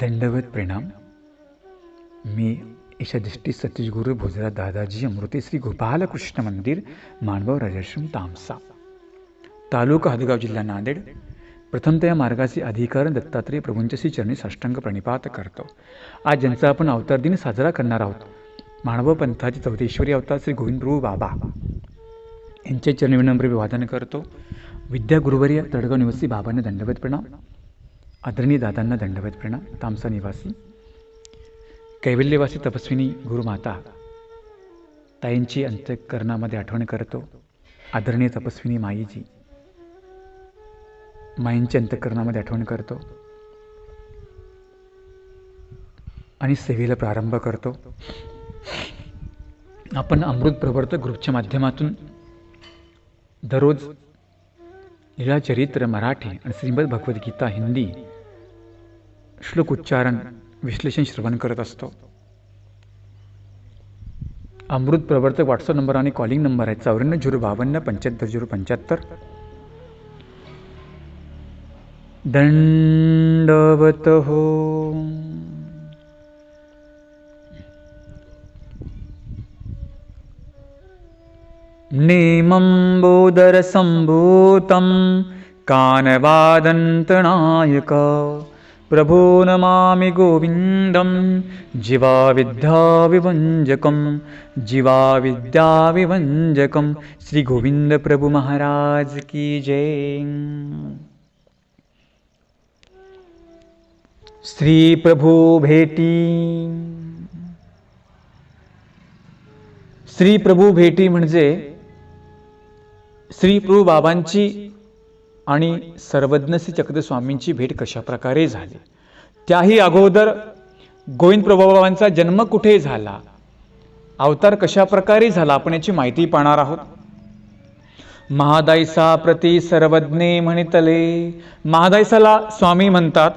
दंडवत प्रणाम. मी ईशादृष्टी सतीशगुरु भोजराज दादाजी अमृते श्री गोपालकृष्ण मंदिर मानभाव राजाश्रम तामसा तालुका हदगाव जिल्हा नांदेड. प्रथमतः या मार्गाचे अधिकारण दत्तात्रेय प्रभूंच्या श्री चरणी साष्टांग प्रणिपात करतो. आज ज्यांचा आपण अवतार दिन साजरा करणार आहोत, मानभाव पंथाचे चौथेश्वरी अवतार श्री गोविंद प्रभू बाबा यांच्या चरणी विनम्र अभिवादन करतो. विद्या गुरुवर्य तडगाव निवासी बाबांना दंडवत प्रणाम. आदरणीय दादांना दंडवत प्रणाम. तामसा निवासी कैवल्यवासी तपस्विनी गुरुमाता ताईंची अंतःकरणामध्ये आठवण करतो. आदरणीय तपस्विनी माईजी माईंची अंतःकरणामध्ये आठवण करतो आणि सेवेला प्रारंभ करतो. आपण अमृत प्रवर्तक ग्रुपच्या माध्यमातून दररोज लीळाचरित्र मराठी आणि श्रीमद भगवद्गीता हिंदी श्लोक उच्चारण विश्लेषण श्रवण करत असतो. अमृत प्रवर्तक व्हॉट्सअप नंबर आणि कॉलिंग नंबर आहे 9405257075. दंडवत हो. नेमंबोदर संभूतं कानवादन्तनायक प्रभो नमामि गोविंदं जीवाविद्याविभंजकं श्री गोविंद प्रभु महाराज की जय. श्री प्रभू भेटी. श्री प्रभू भेटी म्हणजे श्री प्रभू बाबांची आणि सर्वज्ञ श्री चक्रधर स्वामींची भेट कशा प्रकारे झाली, त्याही अगोदर गोविंद प्रभू बाबांचा जन्म कुठे झाला, अवतार कशा प्रकारे झाला, आपण याची माहिती पाहणार आहोत. महादायसा प्रति सर्वज्ञे म्हणितले. महादायसाला स्वामी म्हणतात.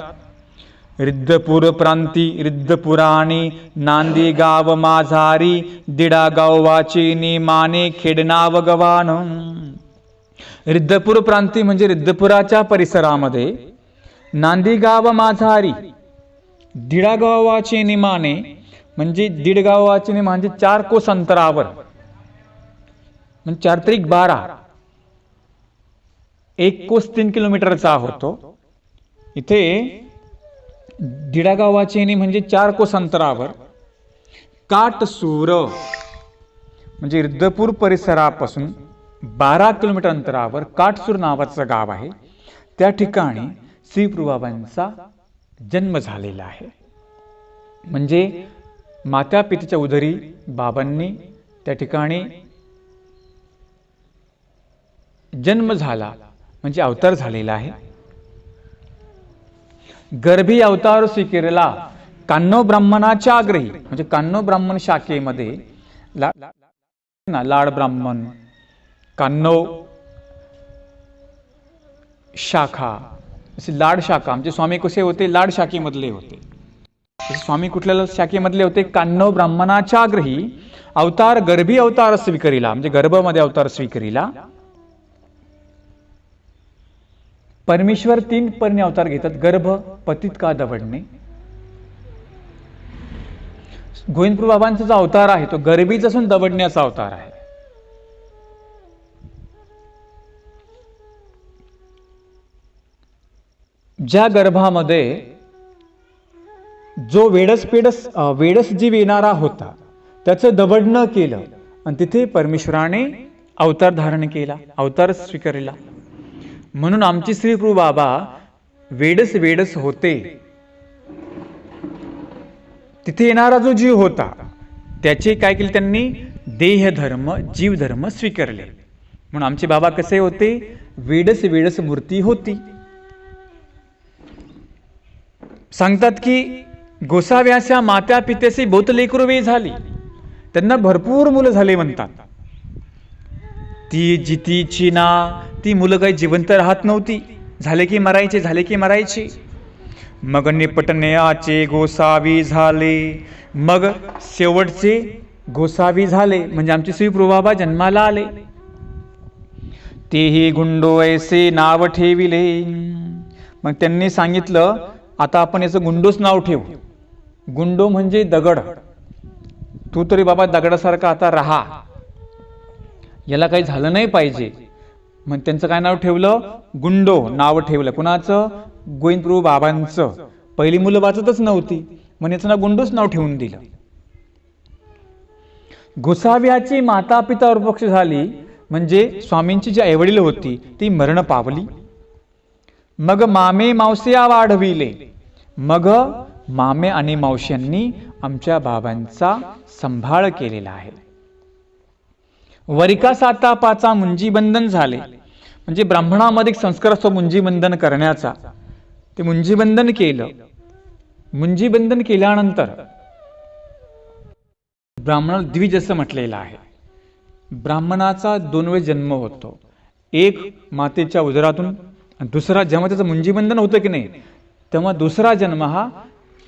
रिद्धपूर प्रांती रिद्धपुराणी नांदी गाव माझारी दिडा गाव वाचिनी माने खेडनाव गवान. रिद्धपूर प्रांती म्हणजे रिद्धपुराच्या परिसरामध्ये, नांदी गाव माझारी दिडा गावाची निमाने म्हणजे दीड गावाची म्हणजे 4 कोस अंतरावर, म्हणजे 4 त्रिक 12, 1 कोस 3 किलोमीटरचा होतो. इथे दिडा गावाची म्हणजे 4 कोस अंतरावर काटसूर म्हणजे रिद्धपूर परिसरापासून 12 किलोमीटर अंतरावर काटसूर नावाचं गाव आहे. त्या ठिकाणी श्री प्रभू बाबांचा जन्म झालेला आहे. म्हणजे माता पितेच्या उदरी बाबांनी त्या ठिकाणी जन्म झाला, म्हणजे अवतार झालेला आहे. गर्भी अवतार स्वीकारला कान्नो ब्राह्मणाच्या आग्रही, म्हणजे कान्नो ब्राह्मण शाखेमध्ये लाड ब्राह्मण, कान्नो शाखा, असे लाड शाखा. आमचे स्वामी कसे होते? लाड शाखेमधले होते. स्वामी कुठल्या शाखेमधले होते? कान्नो ब्राह्मणाच्या आग्रही अवतार गर्भी अवतार स्वीकारिला, म्हणजे गर्भामध्ये अवतार स्वीकारिला. परमेश्वर 3 परीने अवतार घेतात. गर्भ, पतित का दवडणे. गोविंद प्रभू बाबांचा जो अवतार आहे तो गरिबीचा असून दवडण्याचा अवतार आहे. ज्या गर्भामध्ये जो वेडस जीव येणारा होता त्याचं दवडणं केलं आणि तिथे परमेश्वराने अवतार धारण केला, अवतार स्वीकारला. म्हणून आमचे श्री प्रभू बाबा वेडस होते. तिथे येणारा जो जीव होता त्याचे काय केले? त्यांनी देह धर्म, जीव धर्म स्वीकारले. म्हणून आमचे बाबा कसे होते? वेडस मूर्ती होती. सांगतात की गोसाव्याच्या मात्या पित्याची बहुत लेकरू वे झाली, त्यांना भरपूर मुलं झाले म्हणतात. ती जितीची ना ती मुलं काही जिवंत राहत नव्हती, झाले की मरायचे. मग निपटण्याचे गोसावी झाले, मग शेवटचे गोसावी झाले, म्हणजे आमचे श्री प्रभू बाबा जन्माला आले. तेही गुंडो ऐसे नाव ठेविले. मग त्यांनी सांगितलं आता आपण याचं गुंडोच नाव ठेवू. गुंडो म्हणजे दगड. तू तरी बाबा दगडासारखा आता राहा, याला काही झालं नाही पाहिजे. मग त्यांचं काय नाव ठेवलं? गुंडो नाव ठेवलं. कुणाचं? गोविंदप्रभू बाबांचं. पहिली मुलं वाचतच नव्हती, मग याचं नाव गुंडोच नाव ठेवून दिलं. गोसाव्याची माता पिता अपक्ष झाली, म्हणजे स्वामींची जी आईवडील होती ती मरण पावली. मग मामे मावस्या वाढविले. मग मामे आणि मावश्यांनी आमच्या बाबांचा सांभाळ केलेला आहे. वरिका साता पाचा मुंजीबंधन झाले, म्हणजे ब्राह्मणामध्ये एक संस्कार असतो मुंजीबंधन करण्याचा. ते मुंजीबंधन केलं. मुंजीबंधन केल्यानंतर ब्राह्मणाला द्विज असं म्हटलेलं आहे. ब्राह्मणाचा 2 वेळेस जन्म होतो. एक मातेच्या उदरातून, दुसरा जेव्हा त्याचं मुंजीबंधन होतं की नाही तेव्हा दुसरा जन्म हा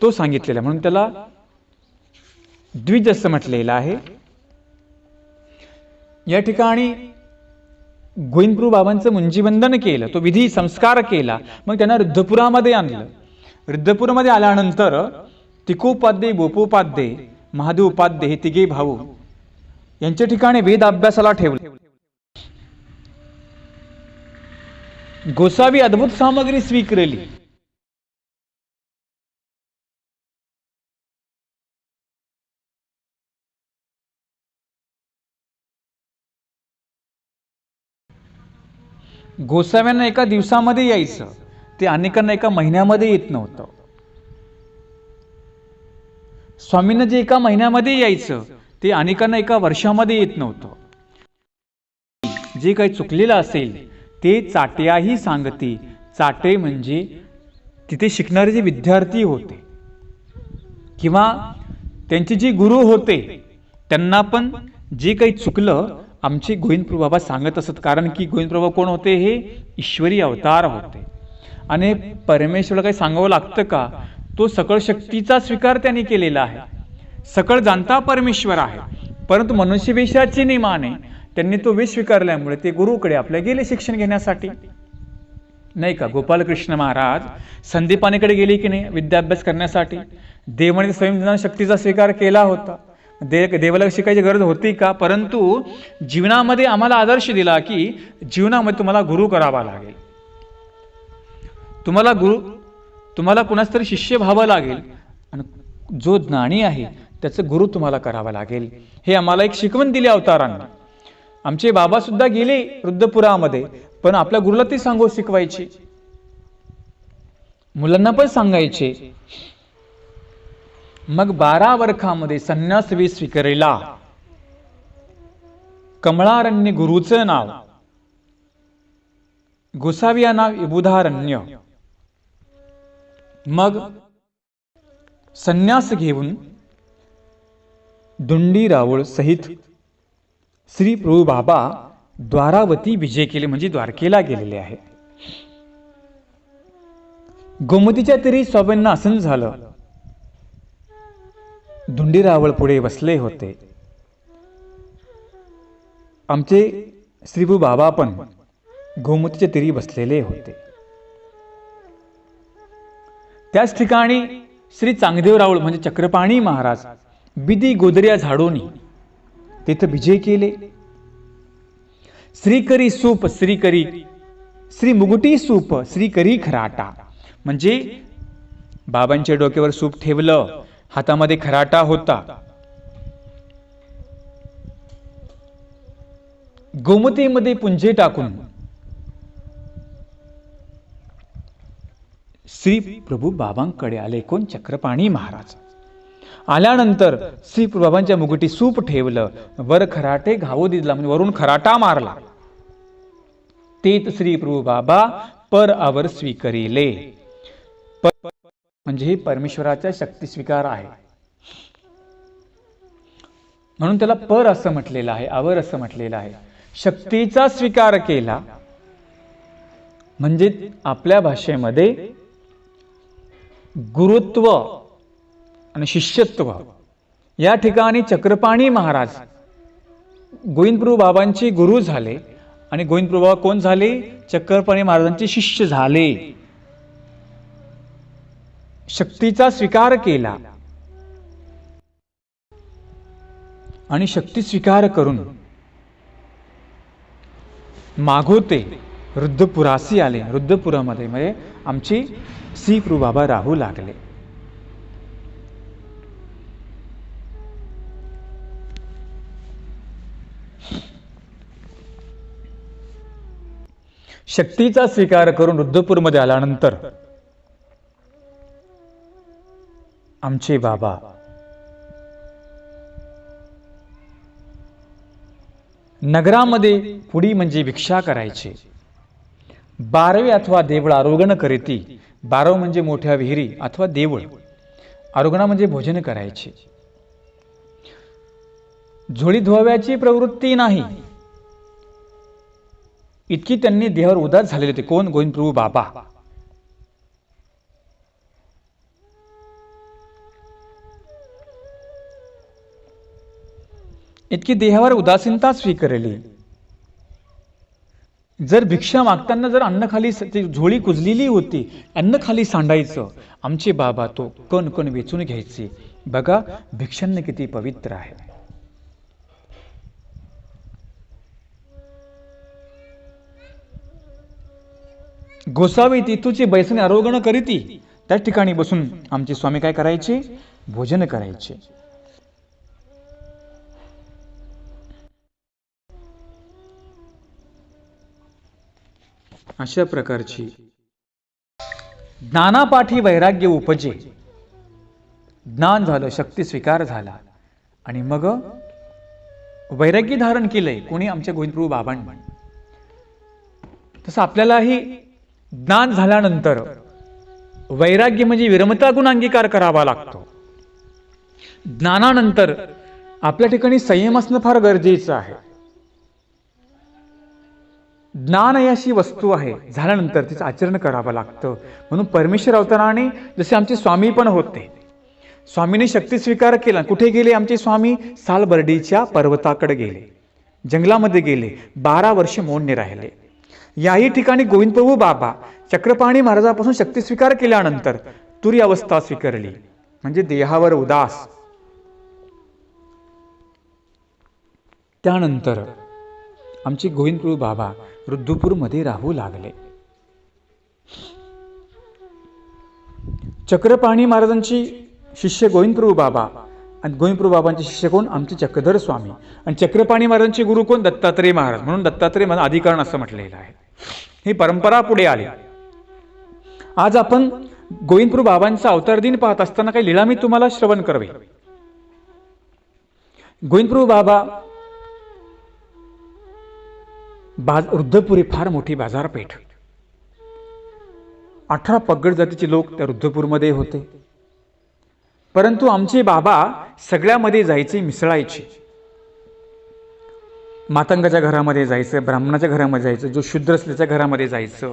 तो सांगितलेला, म्हणून त्याला द्विज असं म्हटलेलं आहे. या ठिकाणी गोविंदप्रभू बाबांचं मुंजीबंधन केलं, तो विधी संस्कार केला. मग त्यांना रुद्धपुरामध्ये आणलं. रुद्धपुरामध्ये आल्यानंतर तिकोपाध्ये, बोपोपाध्ये, महादेव उपाध्ये हे तिघे भाऊ यांच्या ठिकाणी वेद अभ्यासाला ठेवले. गोसावी अद्भुत सामग्री स्वीकारली. गोसाव्यांना एका दिवसामध्ये यायचं, ते अनेकांना एका महिन्यामध्ये येत नव्हतं. स्वामींना जे एका महिन्यामध्ये यायचं ते अनेकांना एका वर्षामध्ये येत नव्हतं. जे काही चुकलेलं असेल ते चाट्याही सांगती. चाटे म्हणजे तिथे शिकणारे जे विद्यार्थी होते किंवा त्यांचे जे गुरु होते त्यांना पण जे काही चुकलं आमचे गोविंदप्रभू बाबा सांगत असत. कारण की गोविंदप्रभू कोण होते? हे ईश्वरी अवतार होते. आणि परमेश्वराला काही सांगावं लागतं का? तो सकळ शक्तीचा स्वीकार त्यांनी केलेला आहे. सकळ जाणता परमेश्वर आहे, परंतु मनुष्य वेशाची नाही माने. त्यांनी तो वेश स्वीकारल्यामुळे ते गुरुकडे आपल्या गेले शिक्षण घेण्यासाठी, नाही का? गोपालकृष्ण महाराज संदीपानीकडे गेले की नाही विद्याभ्यास करण्यासाठी? देवाने स्वयंज्ञान शक्तीचा स्वीकार केला होता. देवाला शिकायची गरज होती का? परंतु जीवनामध्ये आम्हाला आदर्श दिला की जीवनामध्ये तुम्हाला गुरु करावा लागेल. तुम्हाला कुणाच तरी शिष्य व्हावं लागेल आणि जो ज्ञानी आहे त्याचं गुरु तुम्हाला करावा लागेल. हे आम्हाला एक शिकवण दिली अवतारांनी. आमचे बाबा सुद्धा गेले रुद्धपुरामध्ये, पण आपल्या गुरुला ते शिकवायचे, मुलांना पण सांगायचे. मग 12 वर्षामध्ये संन्यास वेश स्वीकारला. कमळारण्य गुरुचं नाव, गोसावी नाव विबुधारण्य. मग संन्यास घेऊन दुंडी रावळ सहित श्री प्रभू बाबा द्वारावती विजय केले, म्हणजे द्वारकेला गेलेले आहे. गोमतीच्या तीरी स्वामींना आसन झालं. दुंडी रावळ पुढे बसले होते. आमचे श्री प्रभू बाबा पण गोमतीच्या तीरी बसलेले होते. त्याच ठिकाणी श्री चांगदेव राऊळ म्हणजे चक्रपाणी महाराज बिदी गोदऱ्या झाडोनी तिथे विजय केले. श्रीकरी सूप, श्री मुगुटी सूप, श्रीकरी खराटा, म्हणजे बाबांच्या डोक्यावर सूप ठेवलं, हातामध्ये खराटा होता. गोमतीमध्ये पुंजे टाकून श्री प्रभू बाबांकडे आले. कोण? चक्रपाणी महाराज. आल्यानंतर श्री प्रभू बाबांच्या मुगटी सूप ठेवलं, वर खराटे घावू दिला, म्हणजे वरून खराटा मारला. तेच श्री प्रभू बाबा पर अवर स्वीकारिले. म्हणजे हे परमेश्वराचा शक्ती स्वीकार आहे, म्हणून त्याला पर असं म्हटलेलं आहे, अवर असं म्हटलेलं आहे. शक्तीचा स्वीकार केला म्हणजे आपल्या भाषेमध्ये गुरुत्व आणि शिष्यत्व. या ठिकाणी चक्रपाणी महाराज गोविंदप्रभू बाबांचे गुरु झाले आणि गोविंदप्रभू बाबा कोण झाले? चक्रपाणी महाराजांचे शिष्य झाले. शक्तीचा स्वीकार केला आणि शक्ती स्वीकार करून मागोते रुद्रपुरासी आले. रुद्रपुरामध्ये म्हणजे आमचे श्री कृ बाबा राहू लागले. शक्तीचा स्वीकार करून रुद्रपूरमध्ये आल्यानंतर आमचे बाबा नगरामध्ये पुढी म्हणजे भिक्षा करायचे. 12 अथवा देवळ आरोगण करीती. 12 म्हणजे मोठ्या विहिरी अथवा देवळ, आरोगणा म्हणजे भोजन करायचे. झोळी धुवाव्याची प्रवृत्ती नाही, इतकी त्यांनी देहावर उदास झालेले होते. कोण? गोविंदप्रभू बाबा. इतकी देहावर उदासीनता स्वीकारली. जर भिक्षा मागताना जर अन्न खाली झोळी कुजलेली होती, अन्न खाली सांडायचं, आमचे बाबा तो कण कण वेचून घ्यायचे. बघा भिक्षान्न किती पवित्र आहे. गोसावी तिथूची बैसणी आरोगण करीती. त्या ठिकाणी बसून आमचे स्वामी काय करायचे? भोजन करायचे. अशा प्रकारची ज्ञानापाठी वैराग्य उपजे. ज्ञान झालं, शक्ती स्वीकार झाला आणि मग वैराग्य धारण केलंय. कोणी? आमच्या गोविंदप्रभू बाबांनी. तसं आपल्यालाही ज्ञान झाल्यानंतर वैराग्य म्हणजे विरमता गुण अंगीकार करावा लागतो. ज्ञानानंतर आपल्या ठिकाणी संयम असणं फार गरजेचं आहे. ज्ञान ही अशी वस्तू आहे, झाल्यानंतर तिचं आचरण करावं लागतं. म्हणून परमेश्वर अवताराने जसे आमचे स्वामी पण होते, स्वामीने शक्ती स्वीकार केला. कुठे गेले आमचे स्वामी? सालबर्डीच्या पर्वताकडे गेले, जंगलामध्ये गेले. 12 वर्ष मौन राहिले. याही ठिकाणी गोविंदप्रभू बाबा चक्रपाणी महाराजापासून शक्ती स्वीकार केल्यानंतर तुरी अवस्था स्वीकारली, म्हणजे देहावर उदास. त्यानंतर आमचे गोविंदप्रभू बाबा रुद्रपूरमध्ये राहू लागले. चक्रपाणी महाराजांची शिष्य गोविंदप्रभू बाबा आणि गोविंदप्रभू बाबांचे शिष्य कोण? आमचे चक्रधर स्वामी. आणि चक्रपाणी महाराजांचे गुरु कोण? दत्तात्रेय महाराज. म्हणून दत्तात्रेय महाराज अधिकरण असं म्हटलेलं आहे. ही परंपरा पुढे आली. आज आपण गोविंदप्रभू बाबांचा अवतार दिन पाहत असताना काही लीळा मी तुम्हाला श्रवण करावे. गोविंदप्रभू बाबा रुद्रपुरी फार मोठी बाजारपेठ. 18 पगड जातीचे लोक त्या रुद्रपूरमध्ये होते. परंतु आमचे बाबा सगळ्यामध्ये जायचे, मिसळायचे. मातंगाच्या घरामध्ये जायचं, ब्राह्मणाच्या घरामध्ये जायचं, जो शूद्र असल्याच्या घरामध्ये जायचं,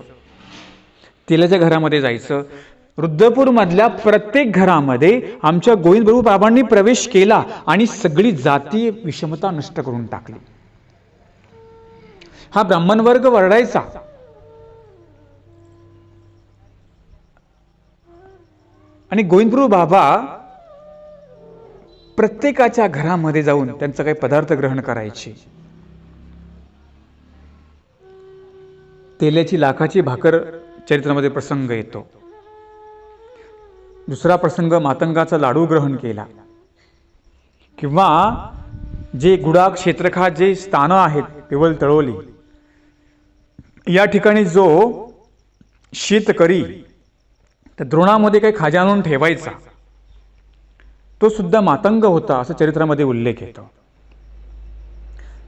तिल्याच्या घरामध्ये जायचं. रुद्रपूर मधल्या प्रत्येक घरामध्ये आमच्या गोविंदप्रभू बाबांनी प्रवेश केला आणि सगळी जातीय विषमता नष्ट करून टाकली. हा ब्राह्मण वर्ग वरडायचा, आणि गोविंदप्रभू बाबा प्रत्येकाच्या घरामध्ये जाऊन त्यांचा काही पदार्थ ग्रहण करायचे. तेलाची लाखाची भाकर चरित्रामध्ये प्रसंग येतो. दुसरा प्रसंग मातंगाचा लाडू ग्रहण केला, किंवा जे गुडा क्षेत्रखा जे स्थानं आहेत पिवळ तळोली या ठिकाणी जो शीतकरी त्या द्रोणामध्ये काही खाजा आणून ठेवायचा, तो सुद्धा मातंग होता असं चरित्रामध्ये उल्लेख येतो.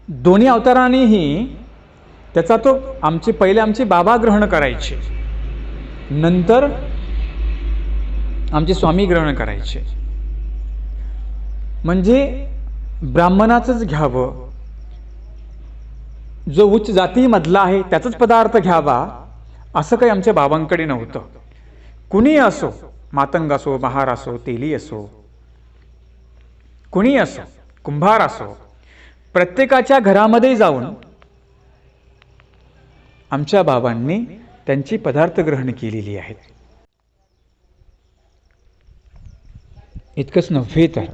दोन्ही अवतारांनीही त्याचा तो पहिले आमचे बाबा ग्रहण करायचे, नंतर आमचे स्वामी ग्रहण करायचे. म्हणजे ब्राह्मणाचंच घ्यावं, जो उच्च जातीमधला आहे त्याचाच पदार्थ घ्यावा असं काही आमच्या बाबांकडे नव्हतं. कुणी असो, मातंग असो, महार असो, तेली असो, कुणी असो, कुंभार असो, प्रत्येकाच्या घरामध्ये जाऊन आमच्या बाबांनी त्यांची पदार्थ ग्रहण केलेली आहेत. इतकंच नव्हे तर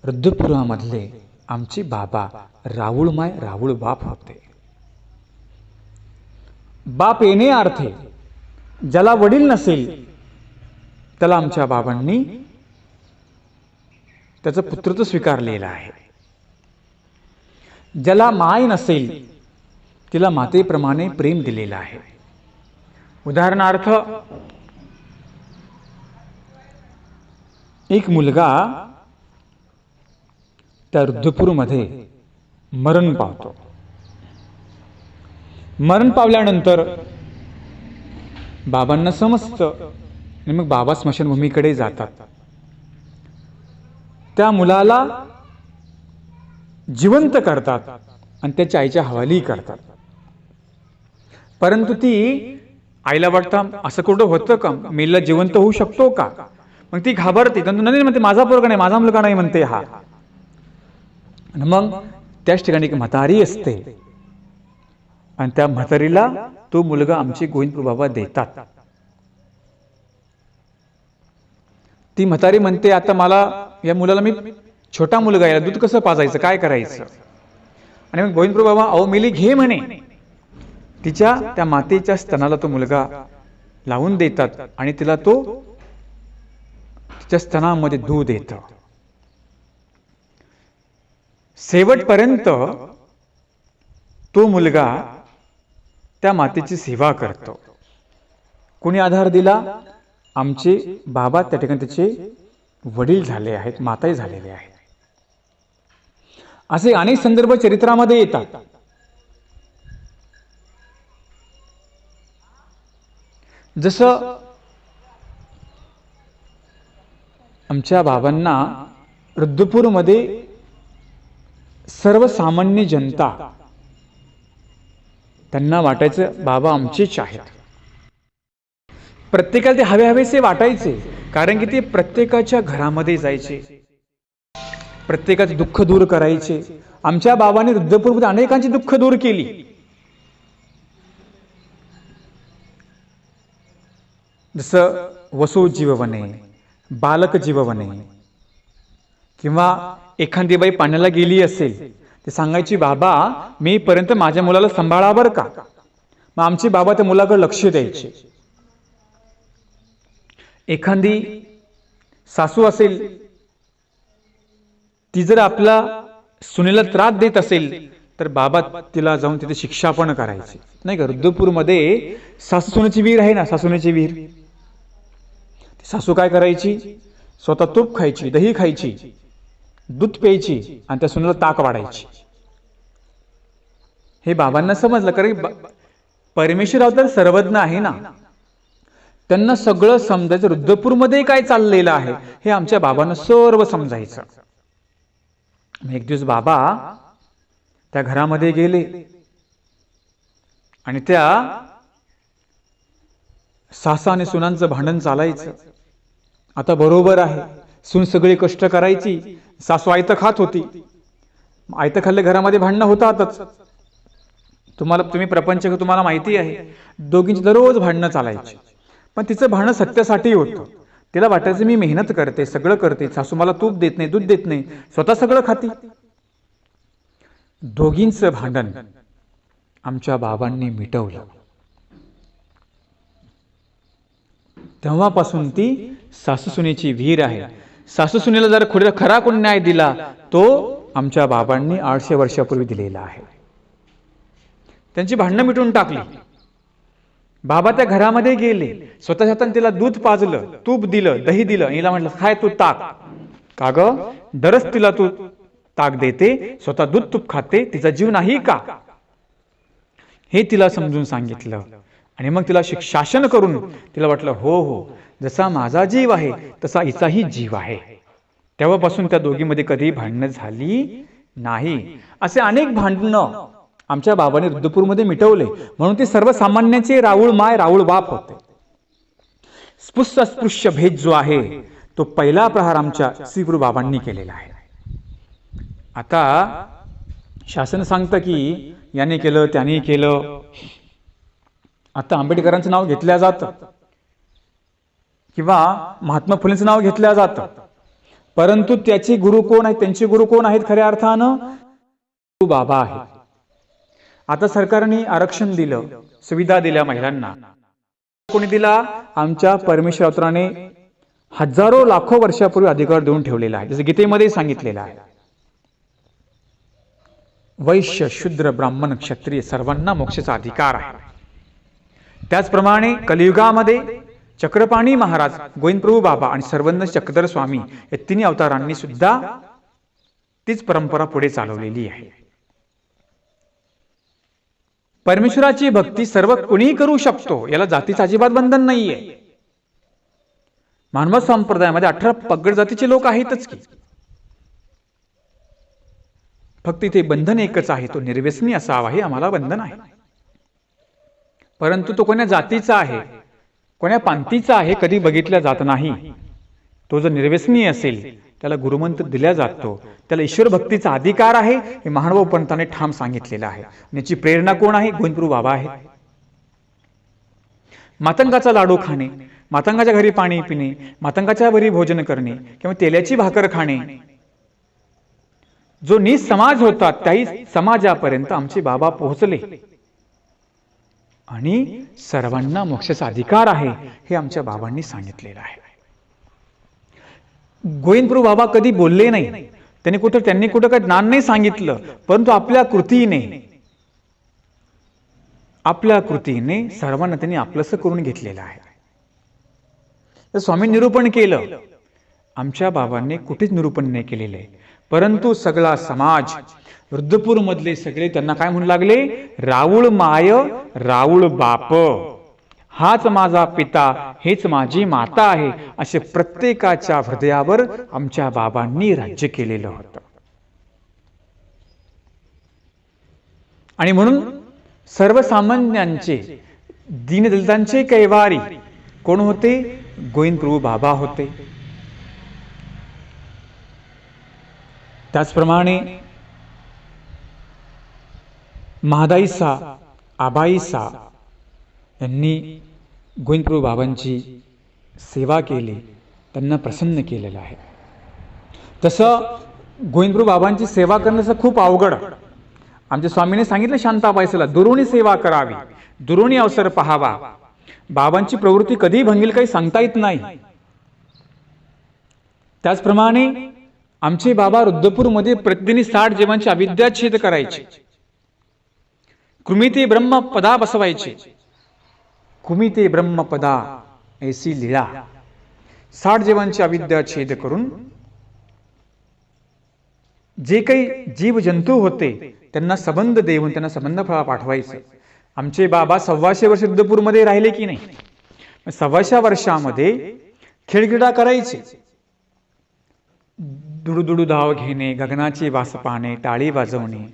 रुद्रपुरामधले आमचे बाबा राऊळमाय राऊळ बाप होते. बाप येणे अर्थे ज्याला वडील नसेल त्याला आमच्या बाबांनी त्याचं पुत्रत्व स्वीकारलेलं आहे. ज्याला माय नसेल तिला मातेप्रमाणे प्रेम दिलेलं आहे. उदाहरणार्थ एक मुलगा त्या रुद्रपूरमध्ये मरण पावतो. मरण पावल्यानंतर बाबांना समजतं आणि मग बाबा स्मशानभूमीकडे जातात. त्या मुलाला जिवंत करतात आणि त्याच्या आईच्या हवाली करतात. परंतु ती आईला वाटतं असं कुठं होतं का, मेला जिवंत होऊ शकतो का? मग ती घाबरते, नाही म्हणते माझा पोरगा नाही, माझा मुलगा नाही म्हणते हा. आणि मग त्याच ठिकाणी एक म्हातारी असते आणि त्या म्हातारीला तो मुलगा आमचे गोविंदपूर बाबा देतात. ती म्हातारी म्हणते आता मला या मुलाला, मी छोटा मुलगा याला दूध कसं पाजायचं, काय करायचं? आणि मग गोविंदपूर बाबा अहो मिली घे म्हणे. तिच्या त्या मातेच्या स्तनाला तो मुलगा लावून देतात आणि तिला तो तिच्या स्तनामध्ये दूध येतं. शेवटपर्यंत तो मुलगा त्या मातेची सेवा करतो. कोणी आधार दिला? आमचे बाबा त्या ठिकाणी त्याचे वडील झाले आहेत, माताही झालेले आहेत. असे अनेक संदर्भ चरित्रामध्ये येतात. जसं आमच्या बाबांना रुद्रपूरमध्ये सर्वसामान्य जनता त्यांना वाटायचं बाबा आमचेच आहेत. प्रत्येकाला ते हवे हवेसे वाटायचे, कारण की ते प्रत्येकाच्या घरामध्ये जायचे, प्रत्येकाचे दुःख दूर करायचे. आमच्या बाबांनी रुद्रपूरमध्ये अनेकांची दुःख दूर केली. जसं वसू जीववने, बालक जीववने, किंवा एखादी बाई पाण्याला गेली असेल ते सांगायची बाबा मी पर्यंत माझ्या मुलाला सांभाळा बरं का. मग आमचे बाबा त्या मुलाकडे लक्ष द्यायचे. एखादी सासू असेल ती जर आपला सुनेला त्रास देत असेल तर बाबा तिला जाऊन तिथे शिक्षा पण करायची नाही का. रुद्रपूरमध्ये सासू सुनेची वीर आहे ना, सासूनेची वीर. सासू काय करायची, स्वतः तूप खायची, दही खायची, दूध प्यायची आणि त्या सुनेला ताक वाढायची. हे बाबांना समजलं, कारण परमेश्वर अवतार सर्वज्ञ आहे ना, त्यांना सगळं समजायचं. रुद्रपूरमध्ये काय चाललेलं आहे हे आमच्या बाबांना सर्व समजायचं. एक दिवस बाबा त्या घरामध्ये गेले आणि त्या सासा आणि सुनांचं भांडण चालायचं. आता बरोबर आहे, सून सगळी कष्ट करायची, सासू आयतं खात होती. आयतं खाल्ले घरामध्ये भांडणं होतातच. तुम्ही प्रपंच तुम्हाला माहिती आहे, दोघींची दररोज भांडणं चालायची. पण तिचं भांडण सत्यासाठी होतं. तिला वाटायचं मी मेहनत करते, सगळं करते, सासू मला तूप देत नाही, दूध देत नाही, स्वतः सगळं खाती. दोघींचं भांडण आमच्या बाबांनी मिटवलं. तेव्हापासून ती सासूसुनेची वीर आहे. सासूसुनेला जर खरा कोण न्याय दिला तो आमच्या बाबांनी 800 वर्षापूर्वी दिलेला आहे. त्यांची भांडणं मिटून टाकली. बाबा त्या घरामध्ये गेले, स्वतः हाताने तिला दूध पाजलं, तूप दिलं, दही दिलं. हिला म्हटलं खाय तू ताक. का ग, दरच तिला तू ताक देते, स्वतः दूध तूप खाते, तिचा जीव नाही का? हे तिला समजून सांगितलं. आणि मग तिला शासन करून तिला वाटलं हो हो, जसा माझा जीव आहे तसा हिचाही जीव आहे. तेव्हापासून त्या दोघींमध्ये कधी भांडणं झाली नाही. असे अनेक भांडणं आमच्या बाबांनी रुद्रपूरमध्ये मिटवले. म्हणून ते सर्वसामान्याचे राऊळ माय राऊळ बाप होते. स्पृश्य अस्पृश्य भेद जो आहे तो पहिला प्रहार आमच्या श्रीगुरु बाबांनी केलेला आहे. आता शासन सांगतं की याने केलं त्याने केलं. आता आंबेडकरांचं नाव घेतलं जातं. किंवा महात्मा फुलेंचं नाव घेतलं जातं, परंतु त्याचे गुरु कोण आहेत, त्यांचे गुरु कोण आहेत, खऱ्या अर्थानं बाबा आहेत. आता सरकारने आरक्षण दिलं, सुविधा दिल्या महिलांना. कोणी दिला? आमच्या परमेश्वर अवताराने हजारो लाखो वर्षापूर्वी अधिकार देऊन ठेवलेला आहे. जसं गीतेमध्ये सांगितलेलं आहे, वैश्य शूद्र ब्राह्मण क्षत्रिय सर्वांना मोक्षाचा अधिकार आहे. त्याचप्रमाणे कलियुगामध्ये चक्रपाणी महाराज, गोविंदप्रभू बाबा आणि सर्वज्ञ चक्रधर स्वामी या तिन्ही अवतारांनी सुद्धा तीच परंपरा पुढे चालवलेली आहे. परमेश्वराची भक्ती सर्व कोणीही करू शकतो, याला जातीचं अजिबात बंधन नाहीये. मानव संप्रदायामध्ये 18 पगड जातीचे लोक आहेतच की, फक्त इथे बंधन एकच आहे, तो निर्व्यसनी असावा हे आम्हाला बंधन आहे. परंतु तो कोण्या जातीचा आहे, कोण्या पंथीचा आहे कधी बघितला जात नाही. तो जर निर्व्यसनी असेल त्याला गुरुमंत्र दिला जातो, त्याला ईश्वर भक्तीचा अधिकार आहे हे महानुभाव पंथाने ठाम सांगितलेलं आहे. याची प्रेरणा कोण आहे? गोविंदप्रभू बाबा आहे. मातंगाचा लाडू खाणे, मातंगाच्या घरी पाणी पिणे, मातंगाच्या घरी भोजन करणे किंवा तेलाची भाकर खाणे, जो नीच समाज होता त्याही समाजापर्यंत आमचे बाबा पोहोचले आणि सर्वांना मोक्षाचा अधिकार आहे हे आमच्या बाबांनी सांगितलेलं आहे. गोविंदप्रभू बाबा कधी बोलले नाही, त्यांनी कुठं काही ज्ञान नाही सांगितलं, परंतु आपल्या कृतीने सर्वांना त्यांनी आपलंसं करून घेतलेलं आहे. तर स्वामी निरूपण केलं, आमच्या बाबांनी कुठेच निरूपण नाही केलेलं आहे, परंतु सगळा समाज रुद्रपूर मधले सगळे त्यांना काय म्हणू लागले? राऊळ माय राऊळ बाप, हाच माझा पिता, हेच माझी माता आहे, असे प्रत्येकाच्या हृदयावर आमच्या बाबांनी राज्य केलेलं होतं. आणि म्हणून सर्वसामान्यांचे दीनदलितांचे कैवारी कोण होते? गोविंदप्रभू बाबा होते. त्याचप्रमाणे महादाईसा, आबाईसा यांनी गोविंदप्रभू बाबांची सेवा केली, त्यांना प्रसन्न केलेलं आहे. तसं गोविंदप्रभू बाबांची सेवा करण्याचं खूप अवघड. आमच्या स्वामीने सांगितलं शांताबाईसला, दुरुणी सेवा करावी, दुरुणी अवसर पहावा. बाबांची प्रवृत्ती कधी भंगेल काही सांगता येत नाही. त्याचप्रमाणे आमचे बाबा रुद्रपूरमध्ये प्रतिदिनी 60 जीवांची अविद्याच्छेद करायचे, कृमी ते ब्रह्मपदा बसवायचे. कृमी ते ब्रह्मपदा ऐसी लीळा, 60 जीवांची अविद्याच्छेद करून जे काही जीव जंतू होते त्यांना संबंध देऊन त्यांना संबंध फळा पाठवायचं. आमचे बाबा 125 वर्ष रुद्रपूरमध्ये राहिले की नाही? 125 वर्षामध्ये खेळक्रीडा करायचे, दुडुदुडू धाव घेणे, गगनाची वास पाहणे, टाळी वाजवणे.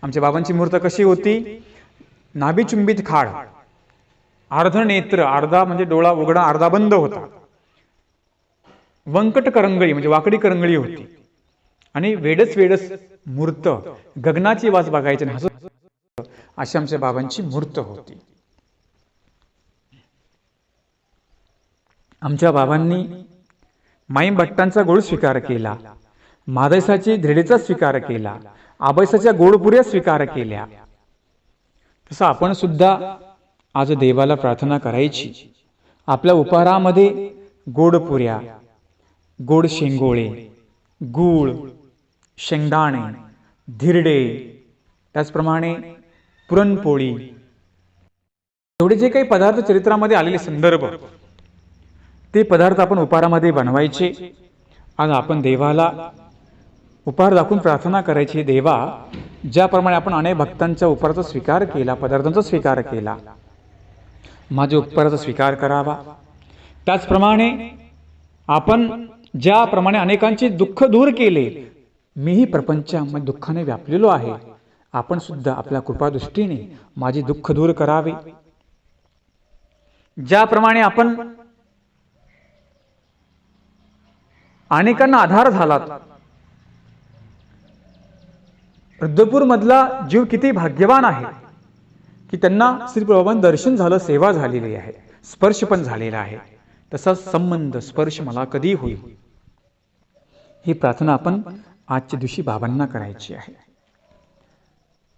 आमच्या बाबांची मूर्त कशी होती? नाभीचुंबित खाड, अर्ध नेत्र, अर्धा म्हणजे डोळा उघडा अर्धा बंद होता, वंकट करंगळी म्हणजे वाकडी करंगळी होती, आणि वेडच मूर्त, गगनाची वास बघायची आणि हसत, अशी आमच्या बाबांची मूर्त होती. आमच्या बाबांनी माईम भट्टांचा गोड स्वीकार केला, मादैसाची धिरडेचा स्वीकार केला, आबाईसाच्या गोडपुऱ्या स्वीकार केल्या. तसं आपण सुद्धा आज देवाला प्रार्थना करायची. आपल्या उपहारामध्ये गोडपुऱ्या, गोड शेंगोळे, गूळ, शेंगदाणे, धिरडे, त्याचप्रमाणे पुरणपोळी, एवढे जे काही पदार्थ चरित्रामध्ये आलेले संदर्भ, ते पदार्थ आपण उपहारामध्ये बनवायचे. आज आपण देवाला उपहार दाखवून प्रार्थना करायची, देवा ज्याप्रमाणे आपण अनेक भक्तांच्या उपहाराचा स्वीकार केला, पदार्थांचा स्वीकार केला, माझ्या उपहाराचा स्वीकार करावा. त्याचप्रमाणे आपण ज्याप्रमाणे अनेकांचे दुःख दूर केले, मीही प्रपंचामध्ये दुःखाने व्यापलेलो आहे, आपण सुद्धा आपल्या कृपादृष्टीने माझे दुःख दूर करावे. ज्याप्रमाणे आपण अनेकांना आधार झालात, रुद्रपूर मधला जीव किती भाग्यवान आहे की त्यांना श्री प्रभुपादांचं दर्शन झालं, सेवा झालेली आहे, स्पर्श पण झालेला आहे. तसा संबंध स्पर्श मला कधी होईल. ही प्रार्थना आपण आजच्या दिवशी बाबांना करायची आहे.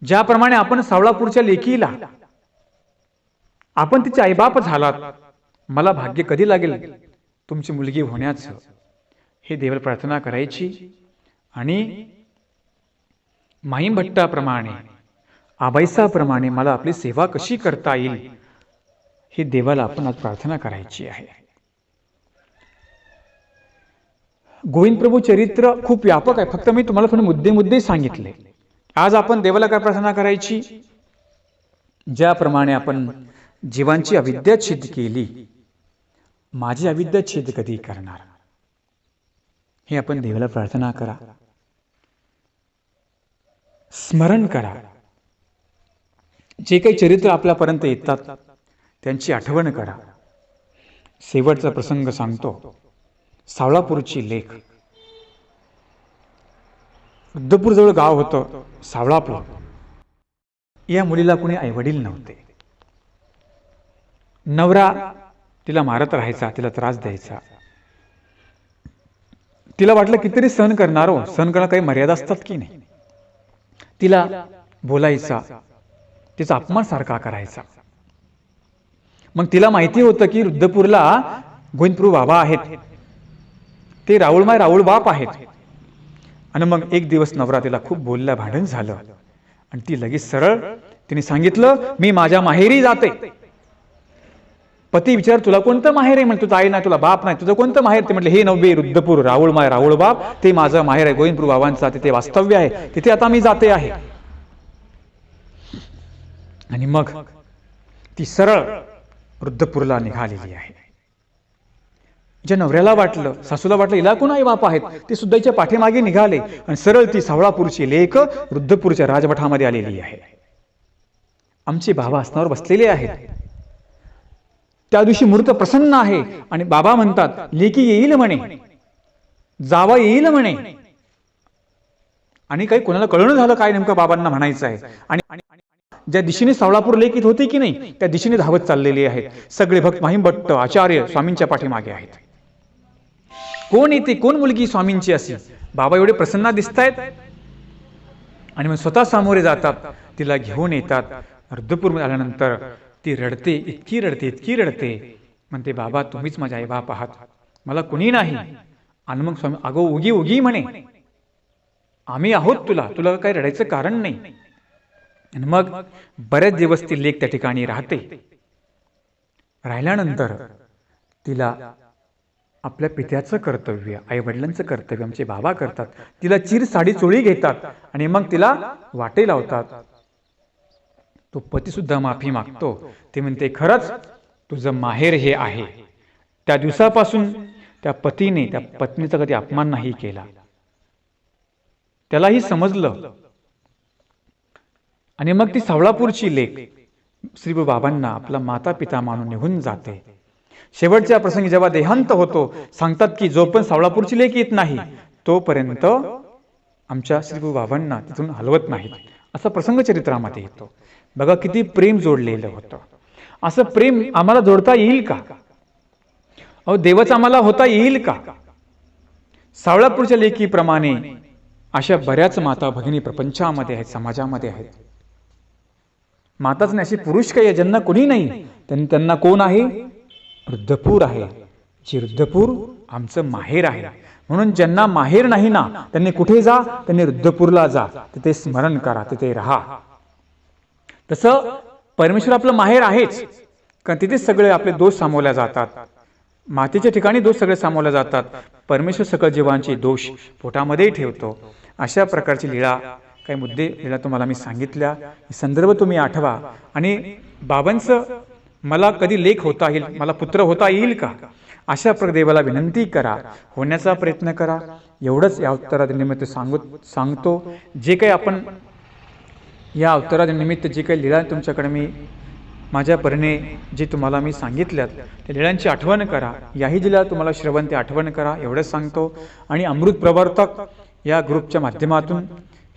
ज्याप्रमाणे आपण सावळापूरच्या लेकीला आपण तिचे आईबाप झालात, मला भाग्य कधी लागेल तुमची मुलगी होण्याचं, हे देवाला प्रार्थना करायची. आणि माईम भट्टाप्रमाणे आबाईसाप्रमाणे मला आपली सेवा कशी करता येईल, हे देवाला आपण आज प्रार्थना करायची आहे. गोविंद प्रभू चरित्र खूप व्यापक आहे, फक्त मी तुम्हाला थोडे मुद्दे सांगितले. आज आपण देवाला काय प्रार्थना करायची? ज्याप्रमाणे आपण जीवांची अविद्या छेद केली, माझी अविद्या छेद कधी करणार, हे आपण देवाला प्रार्थना करा. स्मरण करा. जे काही चरित्र आपल्यापर्यंत येतात त्यांची आठवण करा. शेवटचा प्रसंग सांगतो. सावळापूरची लेक. रुद्धपूरजवळ गाव होतं सावळापूर. या मुलीला कुणी आईवडील नव्हते. नवरा तिला मारत राहायचा, तिला त्रास द्यायचा. तिला वाटलं कितीतरी सहन करणार हो, सहन करणं काही मर्यादा असतात की नाही. तिला बोलायचा, तिचा अपमान सारखा करायचा. मग तिला माहिती होतं की रुद्धपूरला गोविंदप्रभू बाबा आहेत, ते राऊळमाय राऊळ बाप आहेत. आणि मग एक दिवस नवरा तिला खूप बोलला, भांडण झालं. आणि ती लगेच सरळ तिने सांगितलं, मी माझ्या माहेरी जाते. पती विचार, तुला कोणतं माहेर आहे? म्हणतो, आई नाही, तुला बाप नाही, तुझं कोणतं माहेर? ते म्हटलं, हे नव्हे, रुद्धपूर राऊळमाय राऊळ बाप, ते माझं माहेर आहे, गोविंदप्रभू बाबांचा तिथे वास्तव्य आहे, तिथे आता मी जाते आहे. आणि मग ती सरळ रुद्धपूरला निघालेली आहे. ज्या नवऱ्याला वाटलं, सासूला वाटलं हिला कोण आई बाप आहेत, ते सुद्धा हिच्या पाठीमागे निघाले आणि सरळ ती सावळापूरची लेक रुद्धपूरच्या राजमठामध्ये आलेली आहे. आमचे बाबा आसनावर बसलेले आहेत. त्या दिवशी मूर्त प्रसन्न आहे आणि बाबा म्हणतात, लेकी येईल म्हणे, जावा येईल म्हणे. आणि काही कोणाला कळणं झालं काय नेमकं बाबांना म्हणायचं आहे. आणि ज्या दिशेने सावळापूर लेक येत होती की नाही, त्या दिशेने धावत चाललेले आहेत. सगळे भक्त माहीम भट्ट आचार्य स्वामींच्या पाठीमागे आहेत. कोण येते, कोण मुलगी स्वामींची अशी? बाबा एवढे प्रसन्न दिसतायत. आणि मग स्वतः सामोरे जातात, तिला घेऊन येतात. रुद्धपूरमध्ये आल्यानंतर ती रडते, इतकी रडते, इतकी रडते. म्हणते, बाबा तुम्हीच माझे आई बाप आहात, मला कुणी नाही. आणि मग स्वामी, अगो उगी उगी म्हणे, आम्ही आहोत, तुला तुला काही रडायचं कारण नाही. आणि मग बरेच दिवस ती लेक त्या ठिकाणी राहते. राहिल्यानंतर तिला आपल्या पित्याचं कर्तव्य, आई वडिलांचं कर्तव्य आमचे बाबा करतात. तिला चीर साडी चोळी घेतात आणि मग तिला वाटे लावतात. तो पती सुद्धा माफी मागतो. ते म्हणते, खरंच तुझं माहेर हे आहे. त्या दिवसापासून त्या पतीने त्या पत्नीचा कधी अपमान नाही केला. त्यालाही समजलं. आणि मग ती सावळापूरची लेक श्री बाबांना आपला माता पिता मानून निघून जाते. शेवटच्या प्रसंगी जेव्हा देहांत होतो, सांगतात की जो पण सावळापूरची लेक येत नाही तोपर्यंत आमच्या श्री बाबांना तिथून हलवत नाहीत. असा प्रसंग चरित्रामध्ये येतो. बघा किती प्रेम जोडलेलं होतं. असं प्रेम आम्हाला जोडता येईल का? अहो, देवच आम्हाला होता येईल का? सावळापूरच्या लेकीप्रमाणे अशा बऱ्याच माता भगिनी प्रपंचामध्ये आहेत, समाजामध्ये आहेत. माताच नाही, अशी पुरुष काही आहे ज्यांना कोणी नाही. त्यांना कोण आहे? रुद्धपूर आहे. जे रुद्धपूर आमचं माहेर आहे. म्हणून ज्यांना माहेर नाही ना, त्यांनी कुठे जा? त्यांनी रुद्धपूरला जा, तिथे स्मरण करा, तिथे राहा. तसं परमेश्वर आपलं माहेर आहेच, कारण तिथेच सगळे आपले दोष सामोल्या जातात. मातेच्या ठिकाणी दोष सगळे सामोल्या जातात. परमेश्वर सकळ जीवांचे दोष पोटामध्ये ठेवतो. अशा प्रकारची लीळा, काही मुद्दे लीळा तुम्हाला मी सांगितल्या. संदर्भ तुम्ही आठवा. आणि बाबांचं मला कधी लेख होता येईल, मला पुत्र होता येईल का, अशा देवाला विनंती करा, होण्याचा प्रयत्न करा. एवढंच या अवतारानिमित्त सांगतो. जे काही आपण या अवतारानिमित्त जे काही लीळा तुमच्याकडे मी माझ्या परीने जे तुम्हाला मी सांगितल्यात, त्या लीळांची आठवण करा. याही लीळा तुम्हाला श्रवण ते आठवण करा, एवढंच सांगतो. आणि अमृत प्रवर्तक या ग्रुपच्या माध्यमातून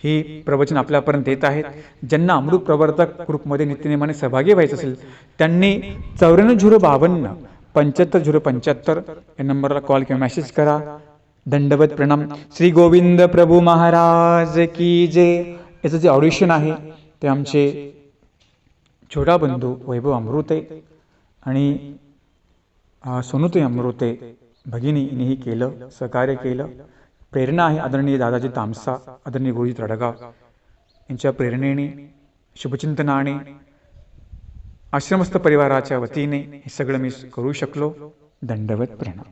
ही प्रवचन आपल्यापर्यंत येत आहेत. ज्यांना अमृत प्रवर्तक ग्रुपमध्ये नित्यनेमाने सहभागी व्हायचं असेल त्यांनी 94 052 75 075 या नंबरला कॉल किंवा मेसेज करा. दंडवत प्रणाम. श्री गोविंद प्रभू महाराज की जय. याचं जे ऑडिशन आहे ते आमचे छोटा बंधू वैभव अमृते आणि सोनूताई अमृते भगिनीनेही केलं, सहकार्य केलं. प्रेरणा आहे आदरणीय दादाजी तामसा, आदरणीय गुरुजी तडगाव यांच्या प्रेरणेने, शुभचिंतनाने, आश्रमस्थ परिवाराच्या वतीने हे सगळं मी करू शकलो. दंडवत प्रणाम.